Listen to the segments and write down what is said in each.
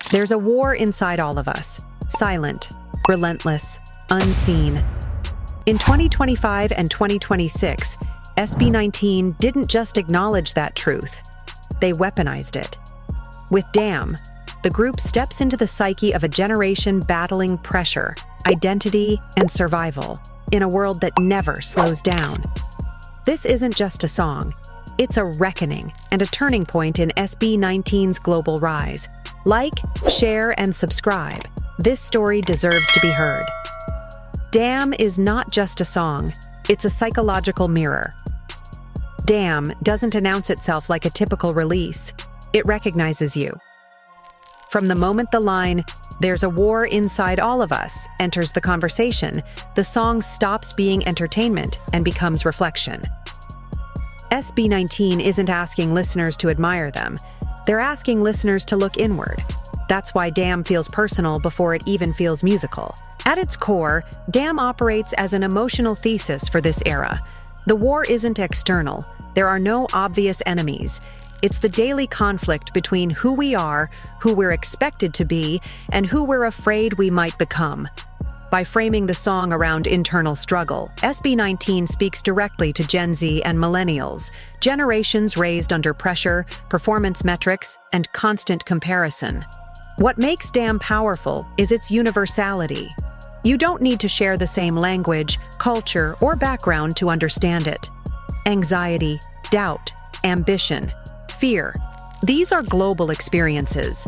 There's a war inside all of us, silent, relentless, unseen. In 2025 and 2026, SB19 didn't just acknowledge that truth, they weaponized it. With Damn, the group steps into the psyche of a generation battling pressure, identity, and survival in a world that never slows down. This isn't just a song, it's a reckoning and a turning point in SB19's global rise. Like, share, and subscribe. This story deserves to be heard. Damn is not just a song, it's a psychological mirror. Damn doesn't announce itself like a typical release. It recognizes you. From the moment the line, "There's a war inside all of us," enters the conversation, the song stops being entertainment and becomes reflection. SB19 isn't asking listeners to admire them. They're asking listeners to look inward. That's why Damn feels personal before it even feels musical. At its core, Damn operates as an emotional thesis for this era. The war isn't external. There are no obvious enemies. It's the daily conflict between who we are, who we're expected to be, and who we're afraid we might become. By framing the song around internal struggle, SB19 speaks directly to Gen Z and millennials, generations raised under pressure, performance metrics, and constant comparison. What makes Damn powerful is its universality. You don't need to share the same language, culture, or background to understand it. Anxiety, doubt, ambition, fear. These are global experiences.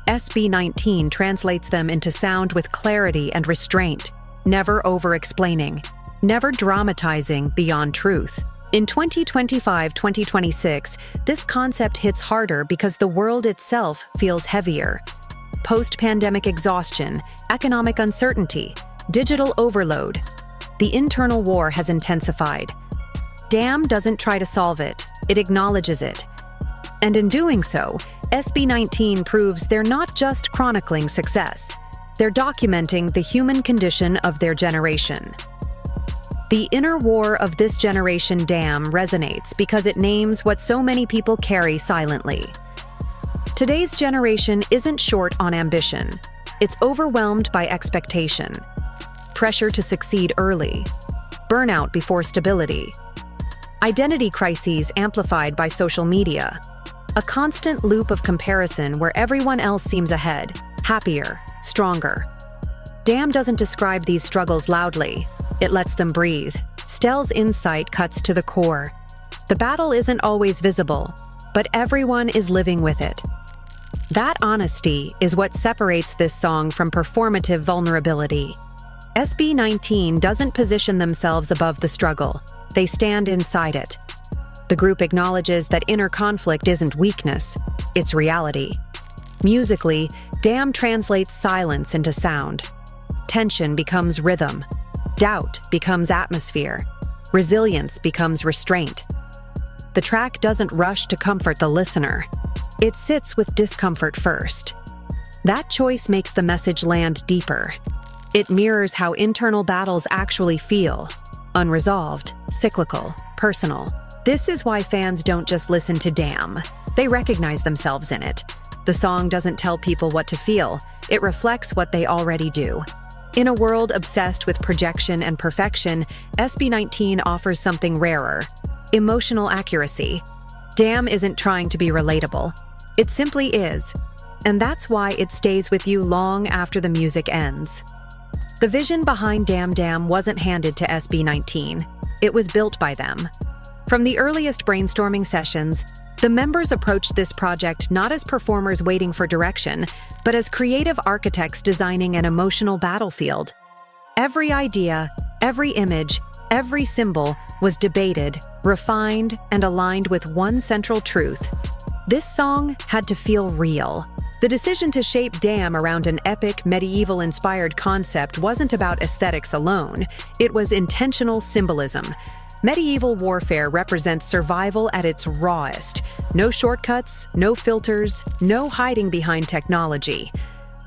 SB19 translates them into sound with clarity and restraint, never over-explaining, never dramatizing beyond truth. In 2025-2026, this concept hits harder because the world itself feels heavier. Post-pandemic exhaustion, economic uncertainty, digital overload. The internal war has intensified. Damn doesn't try to solve it, it acknowledges it. And in doing so, SB19 proves they're not just chronicling success, they're documenting the human condition of their generation. The inner war of this generation, Damn, resonates because it names what so many people carry silently. Today's generation isn't short on ambition. It's overwhelmed by expectation, pressure to succeed early, burnout before stability, identity crises amplified by social media, a constant loop of comparison where everyone else seems ahead, happier, stronger. Damn doesn't describe these struggles loudly. It lets them breathe. Stell's insight cuts to the core. The battle isn't always visible, but everyone is living with it. That honesty is what separates this song from performative vulnerability. SB19 doesn't position themselves above the struggle. They stand inside it. The group acknowledges that inner conflict isn't weakness, it's reality. Musically, Damn translates silence into sound. Tension becomes rhythm. Doubt becomes atmosphere. Resilience becomes restraint. The track doesn't rush to comfort the listener. It sits with discomfort first. That choice makes the message land deeper. It mirrors how internal battles actually feel: unresolved, cyclical, personal. This is why fans don't just listen to Damn. They recognize themselves in it. The song doesn't tell people what to feel. It reflects what they already do. In a world obsessed with projection and perfection, SB19 offers something rarer: emotional accuracy. Damn isn't trying to be relatable. It simply is. And that's why it stays with you long after the music ends. The vision behind Damn Damn wasn't handed to SB19. It was built by them. From the earliest brainstorming sessions, the members approached this project not as performers waiting for direction, but as creative architects designing an emotional battlefield. Every idea, every image, every symbol was debated, refined, and aligned with one central truth: this song had to feel real. The decision to shape Damn around an epic, medieval-inspired concept wasn't about aesthetics alone. It was intentional symbolism. Medieval warfare represents survival at its rawest. No shortcuts, no filters, no hiding behind technology.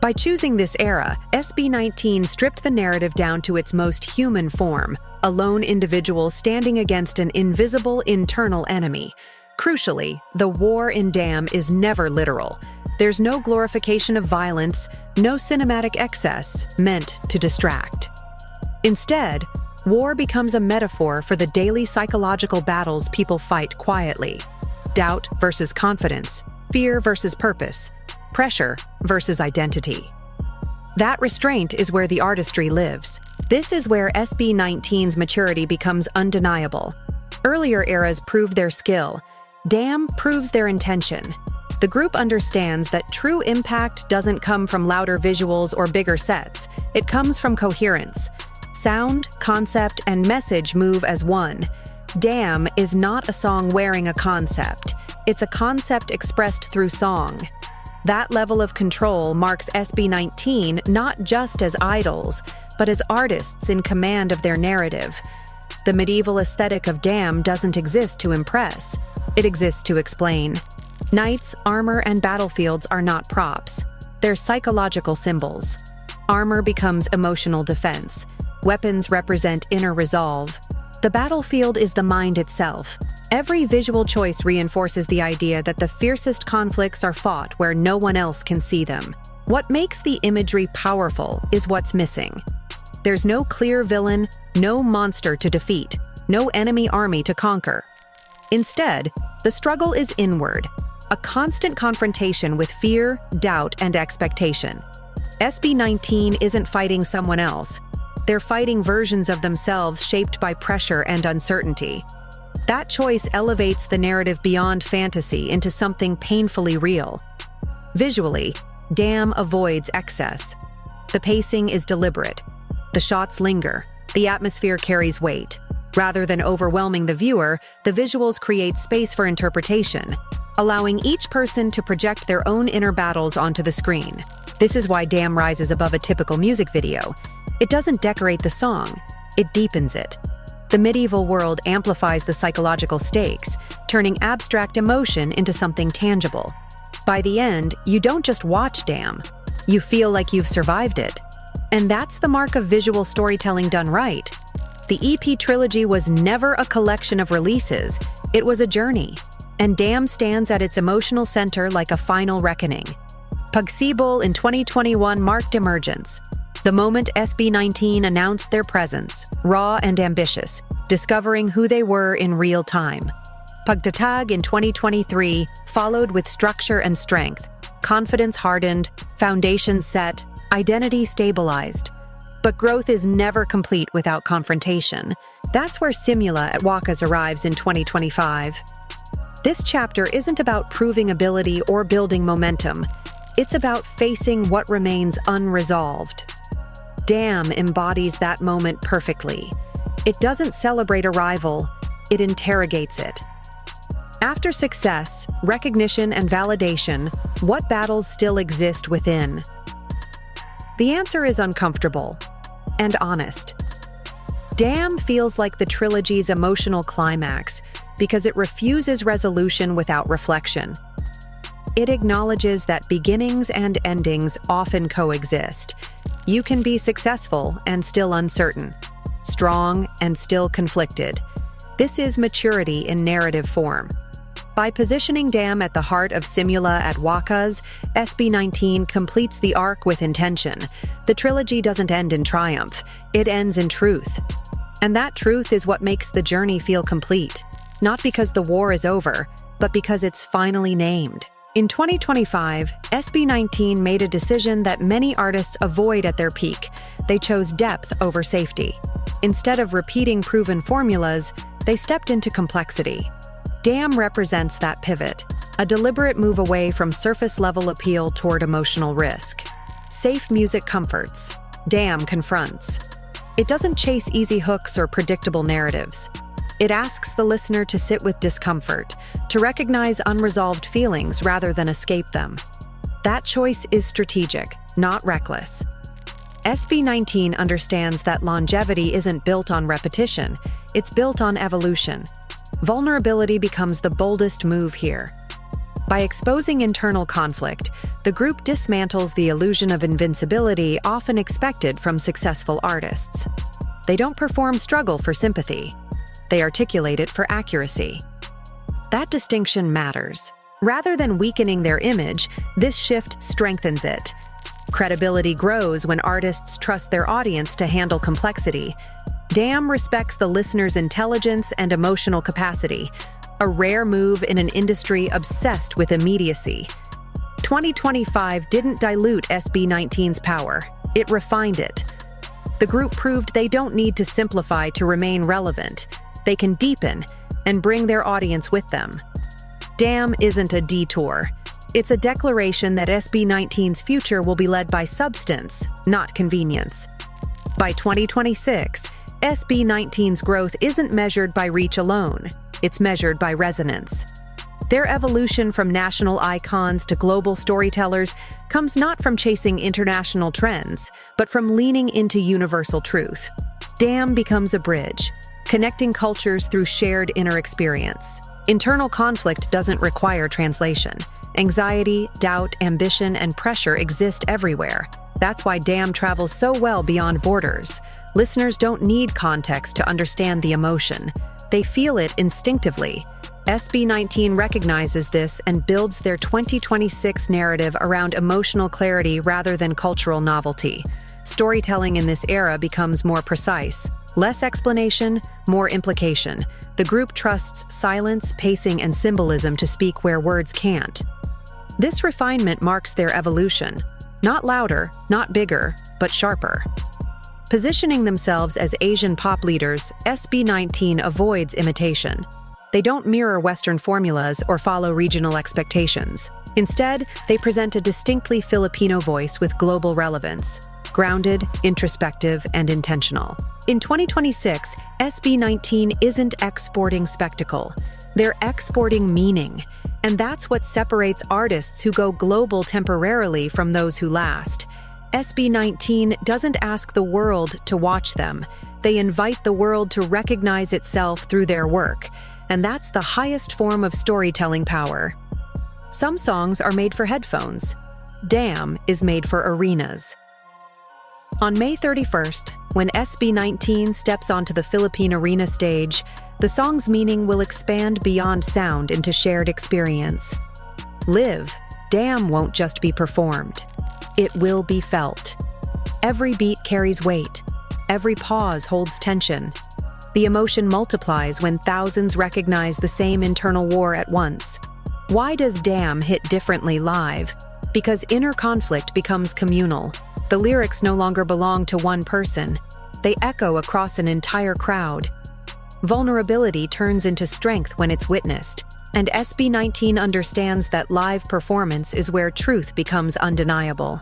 By choosing this era, SB19 stripped the narrative down to its most human form: a lone individual standing against an invisible internal enemy. Crucially, the war in Damn is never literal. There's no glorification of violence, no cinematic excess meant to distract. Instead, war becomes a metaphor for the daily psychological battles people fight quietly. Doubt versus confidence, fear versus purpose, pressure versus identity. That restraint is where the artistry lives. This is where SB19's maturity becomes undeniable. Earlier eras proved their skill. Damn proves their intention. The group understands that true impact doesn't come from louder visuals or bigger sets. It comes from coherence. Sound, concept, and message move as one. Damn is not a song wearing a concept. It's a concept expressed through song. That level of control marks SB19 not just as idols, but as artists in command of their narrative. The medieval aesthetic of Damn doesn't exist to impress. It exists to explain. Knights, armor, and battlefields are not props. They're psychological symbols. Armor becomes emotional defense. Weapons represent inner resolve. The battlefield is the mind itself. Every visual choice reinforces the idea that the fiercest conflicts are fought where no one else can see them. What makes the imagery powerful is what's missing. There's no clear villain, no monster to defeat, no enemy army to conquer. Instead, the struggle is inward, a constant confrontation with fear, doubt, and expectation. SB19 isn't fighting someone else. They're fighting versions of themselves shaped by pressure and uncertainty. That choice elevates the narrative beyond fantasy into something painfully real. Visually, Damn avoids excess. The pacing is deliberate. The shots linger. The atmosphere carries weight. Rather than overwhelming the viewer, the visuals create space for interpretation, allowing each person to project their own inner battles onto the screen. This is why Damn rises above a typical music video. It doesn't decorate the song, it deepens it. The medieval world amplifies the psychological stakes, turning abstract emotion into something tangible. By the end, you don't just watch Damn, you feel like you've survived it. And that's the mark of visual storytelling done right. The EP Trilogy was never a collection of releases, it was a journey. And Damn stands at its emotional center like a final reckoning. Pagsibol in 2021 marked emergence. The moment SB19 announced their presence, raw and ambitious, discovering who they were in real time. Pagtatag in 2023 followed with structure and strength, confidence hardened, foundations set, identity stabilized. But growth is never complete without confrontation. That's where Simula at Wakas arrives in 2025. This chapter isn't about proving ability or building momentum. It's about facing what remains unresolved. Damn embodies that moment perfectly. It doesn't celebrate a rival, it interrogates it. After success, recognition, and validation, what battles still exist within? The answer is uncomfortable and honest. Damn feels like the trilogy's emotional climax because it refuses resolution without reflection. It acknowledges that beginnings and endings often coexist. You can be successful and still uncertain, strong and still conflicted. This is maturity in narrative form. By positioning Damn at the heart of Simula at Wakas, SB19 completes the arc with intention. The trilogy doesn't end in triumph, it ends in truth. And that truth is what makes the journey feel complete. Not because the war is over, but because it's finally named. In 2025, SB19 made a decision that many artists avoid at their peak. They chose depth over safety. Instead of repeating proven formulas, they stepped into complexity. Damn represents that pivot, a deliberate move away from surface-level appeal toward emotional risk. Safe music comforts. Damn confronts. It doesn't chase easy hooks or predictable narratives. It asks the listener to sit with discomfort, to recognize unresolved feelings rather than escape them. That choice is strategic, not reckless. SB19 understands that longevity isn't built on repetition, it's built on evolution. Vulnerability becomes the boldest move here. By exposing internal conflict, the group dismantles the illusion of invincibility often expected from successful artists. They don't perform struggle for sympathy. They articulate it for accuracy. That distinction matters. Rather than weakening their image, this shift strengthens it. Credibility grows when artists trust their audience to handle complexity. Damn respects the listener's intelligence and emotional capacity, a rare move in an industry obsessed with immediacy. 2025 didn't dilute SB19's power, it refined it. The group proved they don't need to simplify to remain relevant. They can deepen and bring their audience with them. Damn isn't a detour. It's a declaration that SB19's future will be led by substance, not convenience. By 2026, SB19's growth isn't measured by reach alone. It's measured by resonance. Their evolution from national icons to global storytellers comes not from chasing international trends, but from leaning into universal truth. Damn becomes a bridge, connecting cultures through shared inner experience. Internal conflict doesn't require translation. Anxiety, doubt, ambition, and pressure exist everywhere. That's why Damn travels so well beyond borders. Listeners don't need context to understand the emotion. They feel it instinctively. SB19 recognizes this and builds their 2026 narrative around emotional clarity rather than cultural novelty. Storytelling in this era becomes more precise. Less explanation, more implication. The group trusts silence, pacing, and symbolism to speak where words can't. This refinement marks their evolution. Not louder, not bigger, but sharper. Positioning themselves as Asian pop leaders, SB19 avoids imitation. They don't mirror Western formulas or follow regional expectations. Instead, they present a distinctly Filipino voice with global relevance. Grounded, introspective, and intentional. In 2026, SB19 isn't exporting spectacle. They're exporting meaning. And that's what separates artists who go global temporarily from those who last. SB19 doesn't ask the world to watch them. They invite the world to recognize itself through their work. And that's the highest form of storytelling power. Some songs are made for headphones. Damn is made for arenas. On May 31st, when SB19 steps onto the Philippine Arena stage, the song's meaning will expand beyond sound into shared experience. Live, Damn won't just be performed. It will be felt. Every beat carries weight. Every pause holds tension. The emotion multiplies when thousands recognize the same internal war at once. Why does Damn hit differently live? Because inner conflict becomes communal. The lyrics no longer belong to one person. They echo across an entire crowd. Vulnerability turns into strength when it's witnessed, and SB19 understands that live performance is where truth becomes undeniable.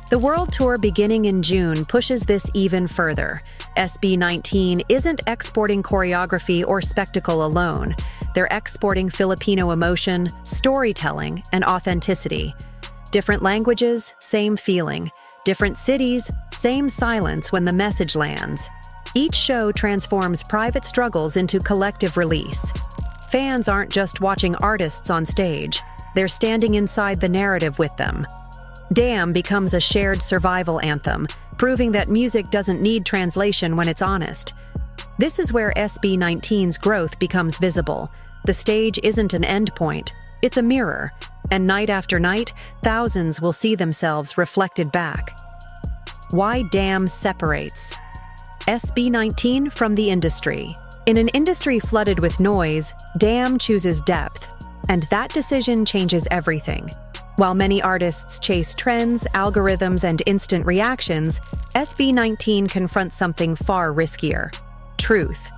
The world tour beginning in June pushes this even further. SB19 isn't exporting choreography or spectacle alone. They're exporting Filipino emotion, storytelling, and authenticity. Different languages, same feeling. Different cities, same silence when the message lands. Each show transforms private struggles into collective release. Fans aren't just watching artists on stage, they're standing inside the narrative with them. Damn becomes a shared survival anthem, proving that music doesn't need translation when it's honest. This is where SB19's growth becomes visible. The stage isn't an endpoint, it's a mirror. And night after night, thousands will see themselves reflected back. Why Damn separates SB19 from the industry. In an industry flooded with noise, Damn chooses depth, and that decision changes everything. While many artists chase trends, algorithms, and instant reactions, SB19 confronts something far riskier: truth.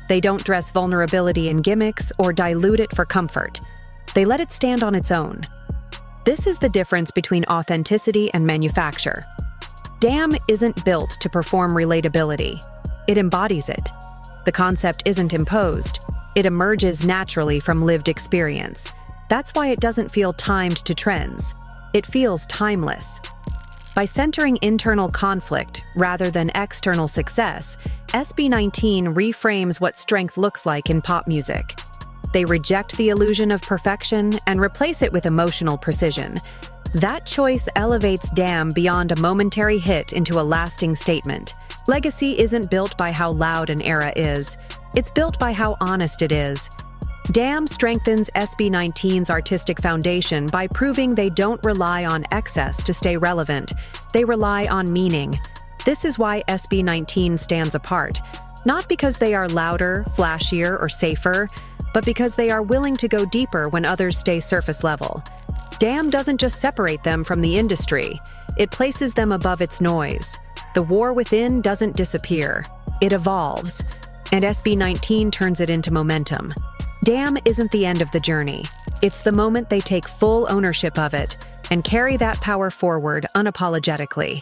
They don't dress vulnerability in gimmicks or dilute it for comfort. They let it stand on its own. This is the difference between authenticity and manufacture. Damn isn't built to perform relatability. It embodies it. The concept isn't imposed. It emerges naturally from lived experience. That's why it doesn't feel timed to trends. It feels timeless. By centering internal conflict rather than external success, SB19 reframes what strength looks like in pop music. They reject the illusion of perfection and replace it with emotional precision. That choice elevates Damn beyond a momentary hit into a lasting statement. Legacy isn't built by how loud an era is. It's built by how honest it is. Damn strengthens SB19's artistic foundation by proving they don't rely on excess to stay relevant. They rely on meaning. This is why SB19 stands apart, not because they are louder, flashier, or safer, but because they are willing to go deeper when others stay surface level. Damn doesn't just separate them from the industry, it places them above its noise. The war within doesn't disappear, it evolves, and SB19 turns it into momentum. Damn isn't the end of the journey. It's the moment they take full ownership of it and carry that power forward unapologetically.